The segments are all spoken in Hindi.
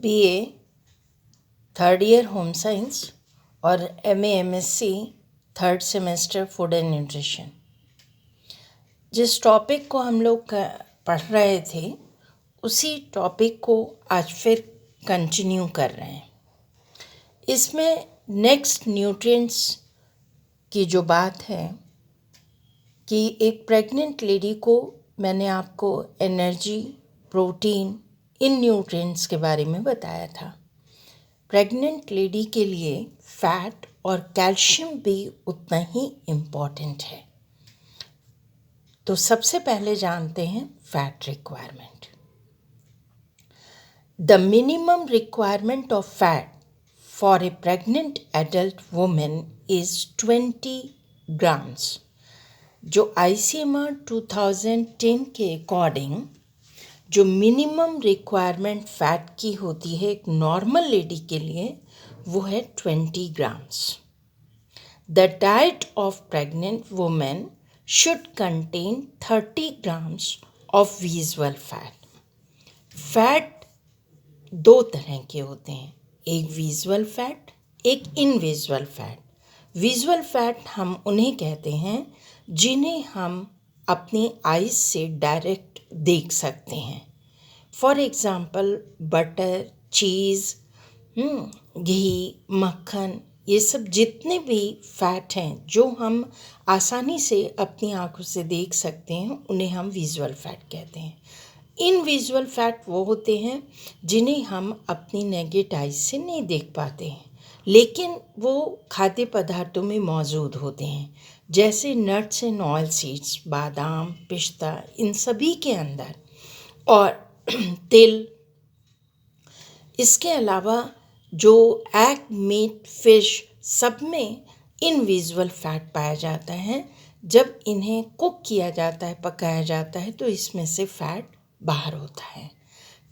BA third year home science और MA MSc third semester food and nutrition. जिस टॉपिक को हम लोग पढ़ रहे थे उसी टॉपिक को आज फिर कंटिन्यू कर रहे हैं। इसमें नेक्स्ट न्यूट्रिएंट्स की जो बात है कि एक प्रेग्नेंट लेडी को मैंने आपको एनर्जी, प्रोटीन, इन न्यूट्रिएंट्स के बारे में बताया था। प्रेग्नेंट लेडी के लिए फैट और कैल्शियम भी उतना ही इम्पॉर्टेंट है। तो सबसे पहले जानते हैं fat requirement. The minimum requirement of fat for a pregnant adult women is 20 grams. जो ICMR 2010 के अकॉर्डिंग जो मिनिमम रिक्वायरमेंट फैट की होती है एक नॉर्मल लेडी के लिए वो है 20 grams. The diet of pregnant women should contain 30 grams of visual fat. Fat दो तरह के होते हैं, एक विजुअल फैट, एक इनविजुअल फैट। विजुअल फैट हम उन्हें कहते हैं जिन्हें हम अपनी आइज से डायरेक्ट देख सकते हैं। फॉर एग्जाम्पल बटर, चीज़, घी, मक्खन, ये सब जितने भी फैट हैं जो हम आसानी से अपनी आंखों से देख सकते हैं उन्हें हम विजुअल फैट कहते हैं। इनविजुअल फैट वो होते हैं जिन्हें हम अपनी नेकेड आइज से नहीं देख पाते हैं, लेकिन वो खाद्य पदार्थों में मौजूद होते हैं, जैसे नट्स एंड ऑयल सीड्स, बादाम, पिस्ता, इन सभी के अंदर, और तिल। इसके अलावा जो एग, मीट, फिश, सब में इनविजुअल फैट पाया जाता है। जब इन्हें कुक किया जाता है, पकाया जाता है, तो इसमें से फैट बाहर होता है।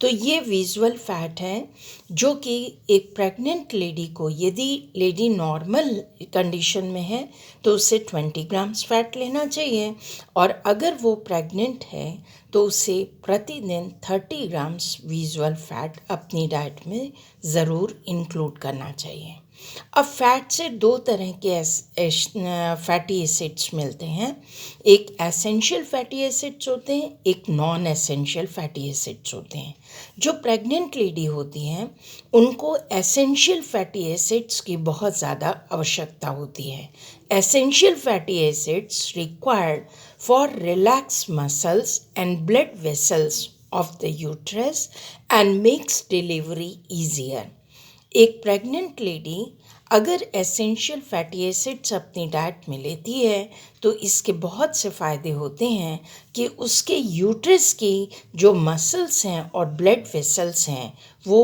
तो ये विजुअल फैट है जो कि एक प्रेग्नेंट लेडी को, यदि लेडी नॉर्मल कंडीशन में है तो उसे 20 ग्राम्स फैट लेना चाहिए, और अगर वो प्रेग्नेंट है तो उसे प्रतिदिन 30 ग्राम्स विजुअल फैट अपनी डाइट में ज़रूर इंक्लूड करना चाहिए। अब फैट से दो तरह के फैटी एसिड्स मिलते हैं। एक एसेंशियल फैटी एसिड्स होते हैं, एक नॉन एसेंशियल फैटी एसिड्स होते हैं। जो प्रेग्नेंट लेडी होती हैं उनको एसेंशियल फैटी एसिड्स की बहुत ज़्यादा आवश्यकता होती है। Essential fatty acids required for relax muscles and blood vessels of the uterus and makes delivery easier. एक प्रेग्नेंट लेडी अगर एसेंशियल फैटी एसिड्स अपनी डाइट में लेती है तो इसके बहुत से फ़ायदे होते हैं कि उसके यूट्रस की जो मसल्स हैं और ब्लड वेसल्स हैं वो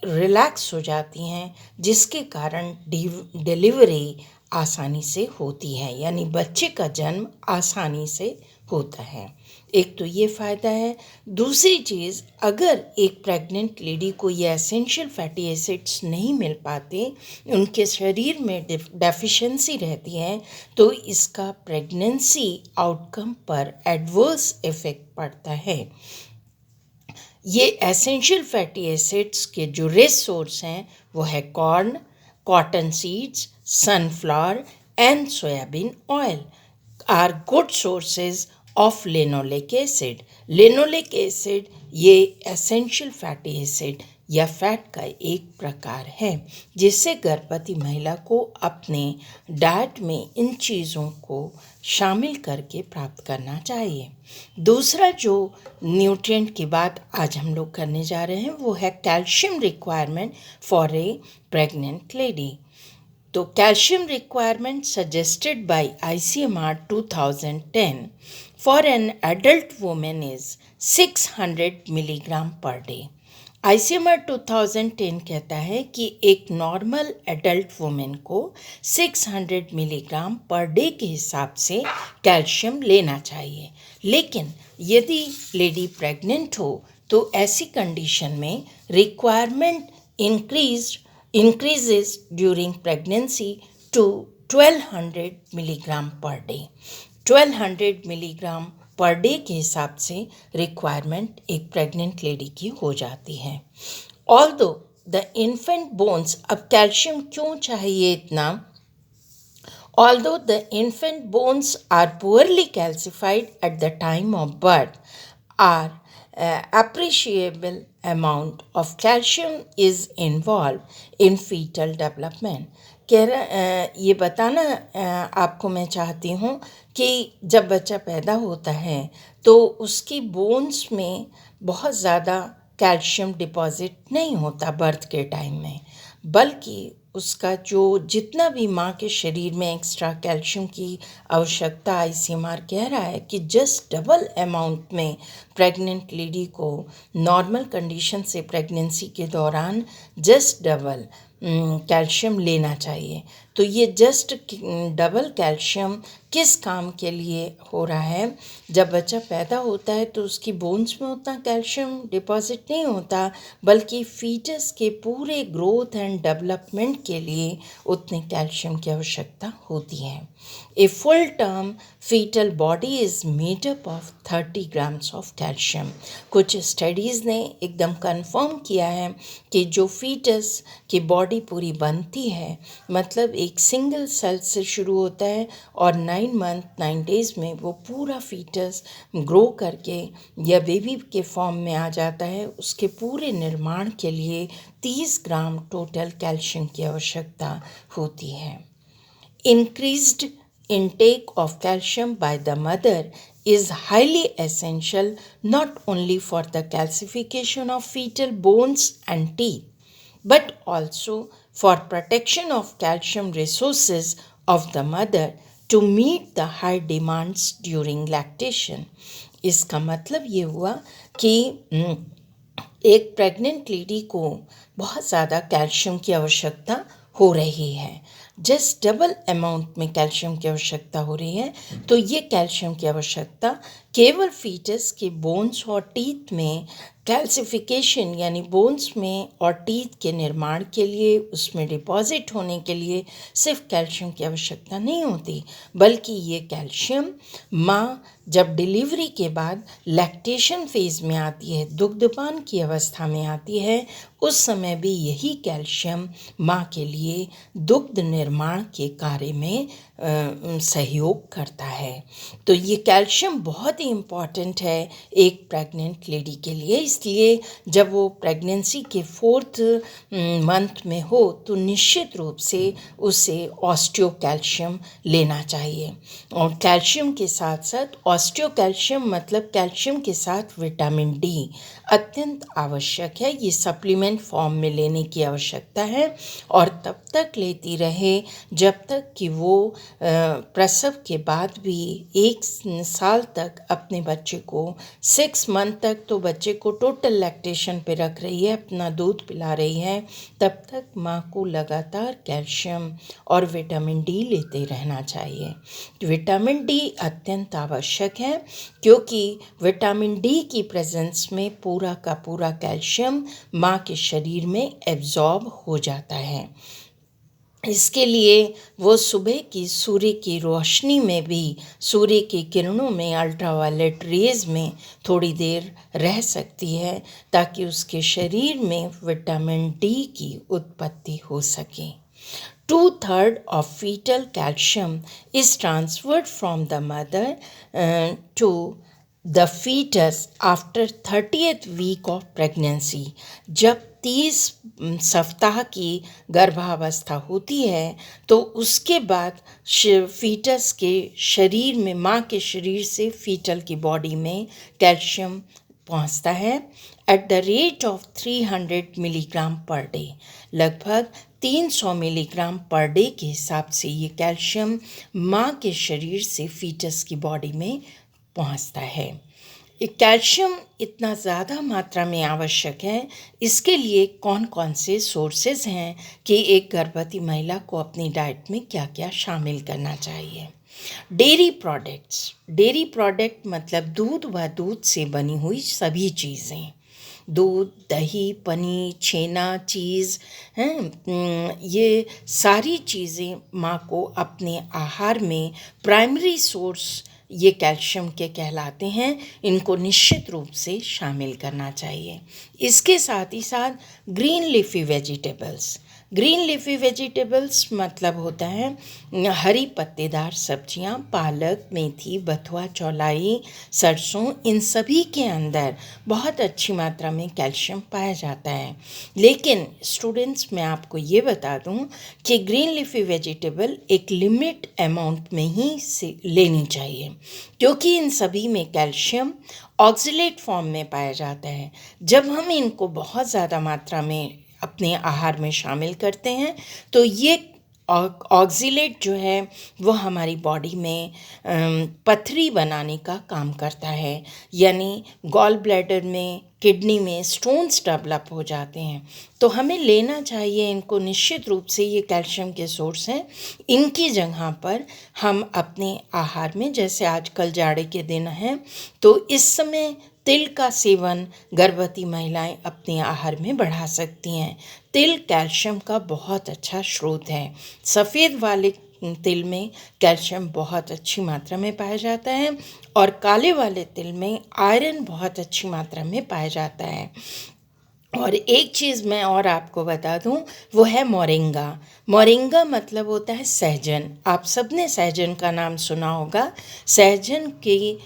रिलैक्स हो जाती हैं, जिसके कारण डिलीवरी आसानी से होती है, यानी बच्चे का जन्म आसानी से होता है। एक तो ये फ़ायदा है। दूसरी चीज़, अगर एक प्रेग्नेंट लेडी को ये एसेंशियल फैटी एसिड्स नहीं मिल पाते, उनके शरीर में डेफिशिएंसी रहती है, तो इसका प्रेगनेंसी आउटकम पर एडवर्स इफ़ेक्ट पड़ता है। ये एसेंशियल फैटी एसिड्स के जो रिच सोर्स हैं वो है corn, cotton seeds, sunflower and soybean oil are good sources of linoleic acid. Linoleic acid ये एसेंशियल फैटी एसिड या फैट का एक प्रकार है जिससे गर्भवती महिला को अपने डाइट में इन चीज़ों को शामिल करके प्राप्त करना चाहिए। दूसरा जो न्यूट्रिएंट की बात आज हम लोग करने जा रहे हैं वो है calcium requirement for a pregnant lady. तो calcium requirement suggested by ICMR 2010 for an adult women is 600 milligram per day. ICMR 2010 कहता है कि एक नॉर्मल एडल्ट वुमेन को 600 मिलीग्राम पर डे के हिसाब से कैल्शियम लेना चाहिए, लेकिन यदि लेडी प्रेग्नेंट हो तो ऐसी कंडीशन में requirement increases during pregnancy to 1200 milligram per day। 1200 milligram per day के हिसाब से रिक्वायरमेंट एक प्रेग्नेंट लेडी की हो जाती है। ऑल्दो द इन्फेंट बोन्स, अब कैल्शियम क्यों चाहिए इतना? Although the infant bones are poorly calcified at the time of birth, are appreciable amount of calcium is involved in fetal development. ये बताना आपको मैं चाहती हूँ कि जब बच्चा पैदा होता है तो उसकी बोन्स में बहुत ज़्यादा कैल्शियम डिपॉजिट नहीं होता बर्थ के टाइम में, बल्कि उसका जो जितना भी माँ के शरीर में एक्स्ट्रा कैल्शियम की आवश्यकता आईसीएमआर कह रहा है कि जस्ट डबल अमाउंट में प्रेग्नेंट लेडी को नॉर्मल कंडीशन से प्रेगनेंसी के दौरान जस्ट डबल कैल्शियम लेना चाहिए। तो ये जस्ट डबल कैल्शियम किस काम के लिए हो रहा है? जब बच्चा पैदा होता है तो उसकी बोन्स में उतना कैल्शियम डिपॉजिट नहीं होता, बल्कि फीटस के पूरे ग्रोथ एंड डेवलपमेंट के लिए उतने कैल्शियम की आवश्यकता होती है। A full term fetal body is made up of 30 grams of calcium. कुछ स्टडीज़ ने एकदम कंफर्म किया है कि जो फीटस की बॉडी पूरी बनती है, मतलब एक सिंगल सेल से शुरू होता है और 9 मंथ 9 डेज़ में वो पूरा फीटस ग्रो करके या बेबी के फॉर्म में आ जाता है, उसके पूरे निर्माण के लिए 30 ग्राम टोटल कैल्शियम की आवश्यकता होती है। Increased intake of calcium by the mother is highly essential not only for the calcification of fetal bones and teeth, but also for protection of calcium resources of the mother to meet the high demands during lactation. इसका मतलब ये हुआ कि एक प्रेग्नेंट लेडी को बहुत ज़्यादा कैल्शियम की आवश्यकता हो रही है, जस्ट डबल अमाउंट में कैल्शियम की आवश्यकता हो रही है। तो ये कैल्शियम की आवश्यकता केवल फीटस के बोन्स और टीथ में कैल्सिफिकेशन यानी बोन्स में और टीथ के निर्माण के लिए, उसमें डिपॉजिट होने के लिए सिर्फ कैल्शियम की आवश्यकता नहीं होती, बल्कि ये कैल्शियम माँ जब डिलीवरी के बाद लैक्टेशन फेज़ में आती है, दुग्धपान की अवस्था में आती है, उस समय भी यही कैल्शियम माँ के लिए दुग्ध निर्माण के कार्य में सहयोग करता है। तो ये कैल्शियम बहुत ही इम्पॉर्टेंट है एक प्रेग्नेंट लेडी के लिए। इसलिए जब वो प्रेगनेंसी के 4th मंथ में हो तो निश्चित रूप से उसे ऑस्टियो कैल्शियम लेना चाहिए। और कैल्शियम के साथ साथ ऑस्टियो कैल्शियम मतलब कैल्शियम के साथ विटामिन डी अत्यंत आवश्यक है। ये सप्लीमेंट फॉर्म में लेने की आवश्यकता है और तब तक लेती रहे जब तक कि वो प्रसव के बाद भी 1 साल तक अपने बच्चे को 6 मंथ तक तो बच्चे को टोटल लैक्टेशन पे रख रही है, अपना दूध पिला रही है, तब तक माँ को लगातार कैल्शियम और विटामिन डी लेते रहना चाहिए। विटामिन डी अत्यंत आवश्यक है क्योंकि विटामिन डी की प्रेजेंस में पूरा का पूरा कैल्शियम माँ के शरीर में एब्जॉर्ब हो जाता है। इसके लिए वो सुबह की सूर्य की रोशनी में भी, सूर्य की किरणों में, अल्ट्रावायलेट रेज में थोड़ी देर रह सकती है ताकि उसके शरीर में विटामिन डी की उत्पत्ति हो सके। 2/3 of fetal calcium is transferred from the mother to the fetus after 30th week of pregnancy. जब 30 सप्ताह की गर्भावस्था होती है तो उसके बाद फीटस के शरीर में, माँ के शरीर से फीटल की बॉडी में कैल्शियम पहुँचता है at the rate of 300 milligram per day. लगभग 300 मिलीग्राम पर डे के हिसाब से ये कैल्शियम माँ के शरीर से फीटस की बॉडी में पहुँचता है। कैल्शियम इतना ज़्यादा मात्रा में आवश्यक है, इसके लिए कौन कौन से सोर्सेज हैं कि एक गर्भवती महिला को अपनी डाइट में क्या क्या शामिल करना चाहिए। डेयरी प्रोडक्ट्स, डेयरी प्रोडक्ट मतलब दूध व दूध से बनी हुई सभी चीज़ें, दूध, दही, पनीर, छेना, चीज़ हैं, ये सारी चीज़ें माँ को अपने आहार में प्राइमरी सोर्स ये कैल्शियम के कहलाते हैं, इनको निश्चित रूप से शामिल करना चाहिए। इसके साथ ही साथ green leafy vegetables. Green leafy vegetables मतलब होता है हरी पत्तेदार सब्जियां, पालक, मेथी, बथुआ, चौलाई, सरसों, इन सभी के अंदर बहुत अच्छी मात्रा में कैल्शियम पाया जाता है। लेकिन स्टूडेंट्स, मैं आपको ये बता दूं कि ग्रीन लीफी वेजिटेबल एक लिमिट अमाउंट में ही लेनी चाहिए, क्योंकि इन सभी में कैल्शियम ऑक्सलेट फॉर्म में पाया जाता है। जब हम इनको बहुत ज़्यादा मात्रा में अपने आहार में शामिल करते हैं तो ये ऑक्सीलेट जो है वो हमारी बॉडी में पथरी बनाने का काम करता है, यानी गॉल ब्लैडर में, किडनी में स्टोन्स डेवलप हो जाते हैं। तो हमें लेना चाहिए इनको निश्चित रूप से, ये कैल्शियम के सोर्स हैं। इनकी जगह पर हम अपने आहार में, जैसे आजकल जाड़े के दिन हैं तो इस समय तिल का सेवन गर्भवती महिलाएं अपने आहार में बढ़ा सकती हैं। तिल कैल्शियम का बहुत अच्छा स्रोत है। सफ़ेद वाले तिल में कैल्शियम बहुत अच्छी मात्रा में पाया जाता है और काले वाले तिल में आयरन बहुत अच्छी मात्रा में पाया जाता है। और एक चीज़ मैं और आपको बता दूं, वो है मोरिंगा। मोरिंगा मतलब होता है सहजन। आप सब ने सहजन का नाम सुना होगा। सहजन की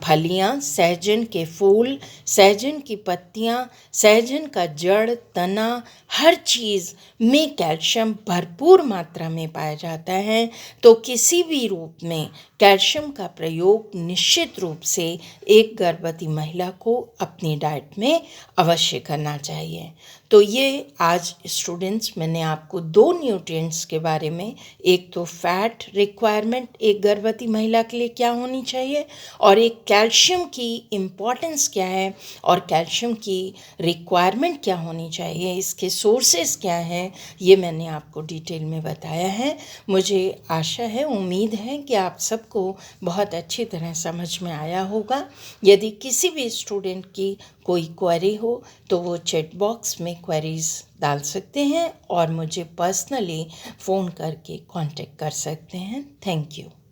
फलियां, सहजन के फूल, सहजन की पत्तियां, सहजन का जड़, तना, हर चीज़ में कैल्शियम भरपूर मात्रा में पाया जाता है। तो किसी भी रूप में कैल्शियम का प्रयोग निश्चित रूप से एक गर्भवती महिला को अपनी डाइट में अवश्य करना चाहिए। तो ये आज स्टूडेंट्स, मैंने आपको 2 न्यूट्रिएंट्स के बारे में, एक तो फैट रिक्वायरमेंट एक गर्भवती महिला के लिए क्या होनी चाहिए, और एक कैल्शियम की इम्पॉर्टेंस क्या है और कैल्शियम की रिक्वायरमेंट क्या होनी चाहिए, इसके सोर्सेज क्या हैं, ये मैंने आपको डिटेल में बताया है। मुझे आशा है, उम्मीद है कि आप सबको बहुत अच्छी तरह समझ में आया होगा। यदि किसी भी स्टूडेंट की कोई क्वेरी हो तो वो चैट बॉक्स में क्वेरीज डाल सकते हैं और मुझे पर्सनली फ़ोन करके कांटेक्ट कर सकते हैं। Thank you.